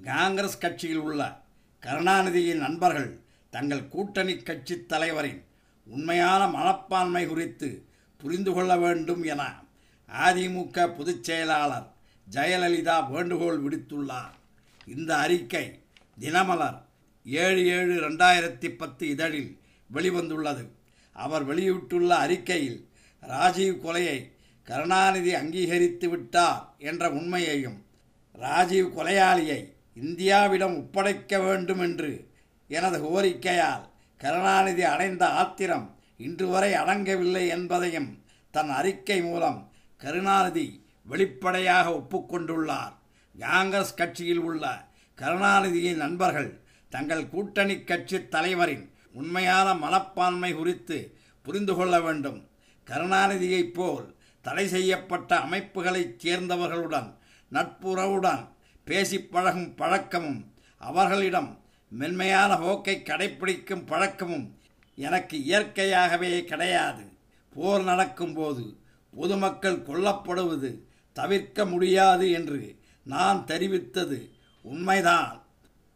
காங்கிரஸ் கட்சியில் உள்ள கருணாநிதியின் நண்பர்கள் தங்கள் கூட்டணி கட்சி தலைவரின் உண்மையான மனப்பான்மை குறித்து புரிந்து கொள்ள வேண்டும் என அதிமுக பொதுச் செயலாளர் ஜெயலலிதா வேண்டுகோள் விடுத்துள்ளார். இந்த அறிக்கை தினமலர் 7/7/2010 இதழில் வெளிவந்துள்ளது. அவர் வெளியிட்டுள்ள அறிக்கையில் ராஜீவ் கொலையை கருணாநிதி அங்கீகரித்து விட்டார் என்ற உண்மையையும், ராஜீவ் கொலையாளியை இந்தியாவிடம் ஒப்படைக்க வேண்டும் என்று எனது கோரிக்கையால் கருணாநிதி அடைந்த ஆத்திரம் இன்று வரை அடங்கவில்லை என்பதையும் தன் அறிக்கை மூலம் கருணாநிதி வெளிப்படையாக ஒப்புக்கொண்டுள்ளார். காங்கிரஸ் கட்சியில் உள்ள கருணாநிதியின் நண்பர்கள் தங்கள் கூட்டணி கட்சி தலைவரின் உண்மையான மனப்பான்மை குறித்து புரிந்து கொள்ள வேண்டும். கருணாநிதியைப் போல் தடை செய்யப்பட்ட அமைப்புகளைச் சேர்ந்தவர்களுடன் நட்புறவுடன் பேசி பழகும் பழக்கமும், அவர்களிடம் மென்மையான போக்கை கடைப்பிடிக்கும் பழக்கமும் எனக்கு இயற்கையாகவே கிடையாது. போர் நடக்கும்போது பொதுமக்கள் கொல்லப்படுவது தவிர்க்க முடியாது என்று நான் தெரிவித்தது உண்மைதான்.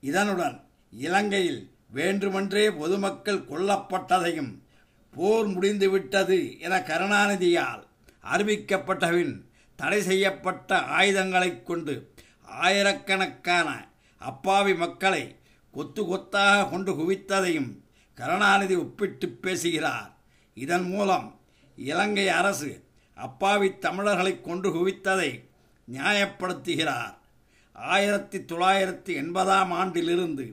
இதனுடன் இலங்கையில் வேண்டுமென்றே பொதுமக்கள் கொல்லப்பட்டதையும், போர் முடிந்துவிட்டது என கருணாநிதியால் அறிவிக்கப்பட்டபின் தடை செய்யப்பட்ட ஆயுதங்களைக் கொண்டு ஆயிரக்கணக்கான அப்பாவி மக்களை கொத்து கொத்தாக கொண்டு குவித்ததையும் கருணாநிதி ஒப்பிட்டு பேசுகிறார். இதன் மூலம் இலங்கை அரசு அப்பாவி தமிழர்களை கொண்டு குவித்ததை நியாயப்படுத்துகிறார். 1980ஆம் ஆண்டிலிருந்து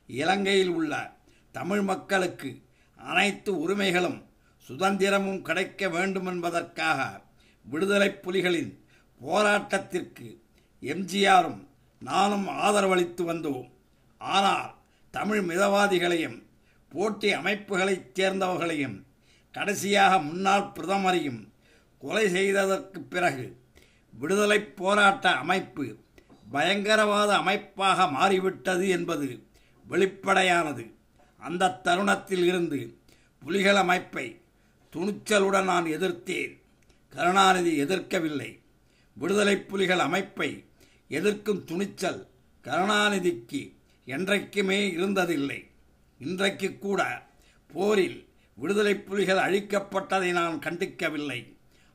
இலங்கையில் உள்ள தமிழ் மக்களுக்கு அனைத்து உரிமைகளும் சுதந்திரமும் கிடைக்க வேண்டுமென்பதற்காக விடுதலை புலிகளின் போராட்டத்திற்கு எம்ஜிஆரும் நானும் ஆதரவளித்து வந்தோம். ஆனால் தமிழ் மிதவாதிகளையும் போட்டி அமைப்புகளைச் சேர்ந்தவர்களையும் கடைசியாக முன்னாள் பிரதமரையும் கொலை செய்ததற்கு பிறகு விடுதலை போராட்ட அமைப்பு பயங்கரவாத அமைப்பாக மாறிவிட்டது என்பது வெளிப்படையானது. அந்த தருணத்தில் இருந்து புலிகள் அமைப்பை துணிச்சலுடன் நான் எதிர்த்தேன். கருணாநிதி எதிர்க்கவில்லை. விடுதலை புலிகள் அமைப்பை எதிர்க்கும் துணிச்சல் கருணாநிதிக்கு என்றைக்குமே இருந்ததில்லை. இன்றைக்கு கூட போரில் விடுதலை புலிகள் அழிக்கப்பட்டதை நான் கண்டிக்கவில்லை.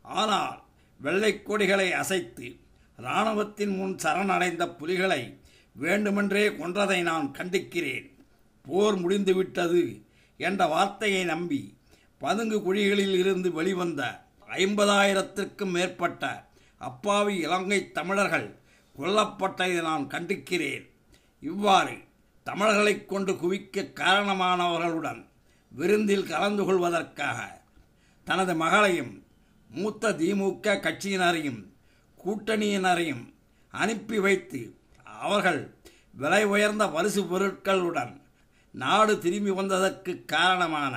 ஆனால் வெள்ளை கொடிகளை அசைத்து இராணுவத்தின் முன் சரணடைந்த புலிகளை வேண்டுமென்றே கொன்றதை நான் கண்டிக்கிறேன். போர் முடிந்துவிட்டது என்ற வார்த்தையை நம்பி பதுங்கு குழிகளில் இருந்து வெளிவந்த 50,000த்திற்கும் மேற்பட்ட அப்பாவி இலங்கை தமிழர்கள் கொல்லப்பட்டதை நான் கண்டிக்கிறேன். இவ்வாறு தமிழர்களை கொண்டு குவிக்க காரணமானவர்களுடன் விருந்தில் கலந்து கொள்வதற்காக தனது மகளையும் மூத்த திமுக கட்சியினரையும் கூட்டணியினரையும் அனுப்பி வைத்து அவர்கள் விலை உயர்ந்த பரிசு பொருட்களுடன் நாடு திரும்பி வந்ததற்கு காரணமான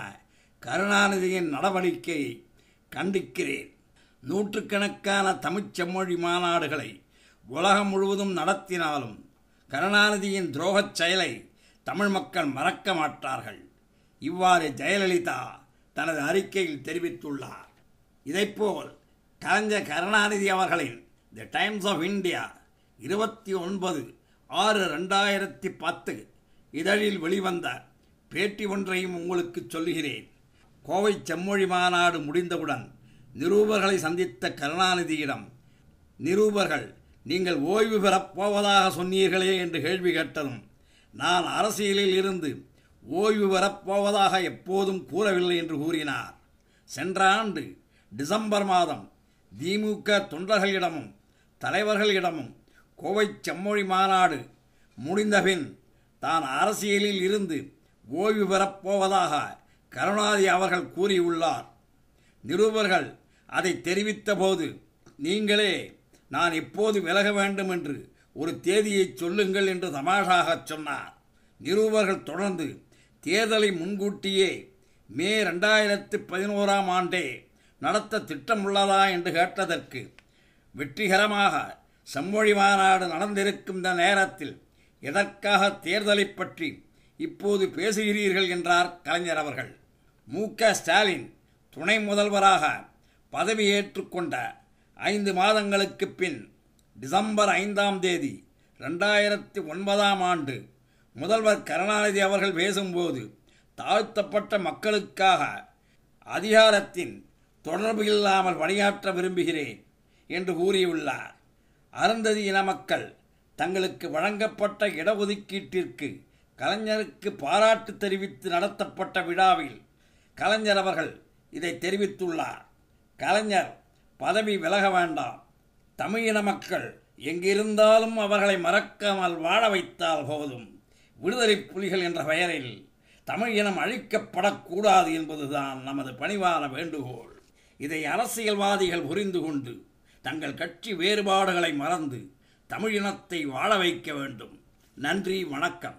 கருணாநிதியின் நடவடிக்கையை கண்டிக்கிறேன். நூற்றுக்கணக்கான தமிழ்ச் செம்மொழி மாநாடுகளை உலகம் முழுவதும் நடத்தினாலும் கருணாநிதியின் துரோகச் செயலை தமிழ் மக்கள் மறக்க மாட்டார்கள். இவ்வாறு ஜெயலலிதா தனது அறிக்கையில் தெரிவித்துள்ளார். இதைப்போல் கலைஞர் கருணாநிதி அவர்களின் தி டைம்ஸ் ஆஃப் இந்தியா 29/6/2010 இதழில் வெளிவந்த பேட்டி ஒன்றையும் உங்களுக்கு சொல்லுகிறேன். கோவை செம்மொழி மாநாடு முடிந்தவுடன் நிருபர்களை சந்தித்த கருணாநிதியிடம் நிருபர்கள் நீங்கள் ஓய்வு பெறப் போவதாக சொன்னீர்களே என்று கேள்வி கேட்டதும், நான் அரசியலில் இருந்து ஓய்வு பெறப் போவதாக எப்போதும் கூறவில்லை என்று கூறினார். சென்ற ஆண்டு டிசம்பர் மாதம் திமுக தொண்டர்களிடமும் தலைவர்களிடமும் கோவை செம்மொழி மாநாடு முடிந்தபின் தான் அரசியலில் இருந்து ஓய்வு பெறப் போவதாக கருணாநிதி அவர்கள் கூறியுள்ளார். நிருபர்கள் அதை தெரிவித்த போது நீங்களே நான் எப்போது விலக வேண்டும் என்று ஒரு தேதியை சொல்லுங்கள் என்று தமாஷாகச் சொன்னார். நிருபர்கள் தொடர்ந்து தேர்தலை முன்கூட்டியே மே 2011ஆம் ஆண்டே நடத்த திட்டமுள்ளதா என்று கேட்டதற்கு, வெற்றிகரமாக செம்மொழி மாநாடு நடந்திருக்கும் இந்த நேரத்தில் எதற்காக தேர்தலை பற்றி இப்போது பேசுகிறீர்கள் என்றார் கலைஞர் அவர்கள். மு.க. ஸ்டாலின் துணை முதல்வராக பதவியேற்றுக்கொண்ட 5 மாதங்களுக்கு பின் டிசம்பர் 5ஆம் தேதி 2009 முதல்வர் கருணாநிதி அவர்கள் பேசும்போது தாழ்த்தப்பட்ட மக்களுக்காக அதிகாரத்தின் தொடர்பு இல்லாமல் பணியாற்ற விரும்புகிறேன் என்று கூறியுள்ளார். அருந்ததி இன மக்கள் தங்களுக்கு வழங்கப்பட்ட இடஒதுக்கீட்டிற்கு கலைஞருக்கு பாராட்டு தெரிவித்து நடத்தப்பட்ட விழாவில் கலைஞர் அவர்கள் இதை தெரிவித்துள்ளார். கலைஞர் பதவி விலக வேண்டாம், தமிழின மக்கள் எங்கிருந்தாலும் அவர்களை மறக்காமல் வாழ வைத்தால் போதும், விடுதலை புலிகள் என்ற பெயரில் தமிழ் இனம் அழிக்கப்படக்கூடாது என்பதுதான் நமது பணிவான வேண்டுகோள். இதை அரசியல்வாதிகள் புரிந்து கொண்டு தங்கள் கட்சி வேறுபாடுகளை மறந்து தமிழினத்தை வாழ வைக்க வேண்டும். நன்றி, வணக்கம்.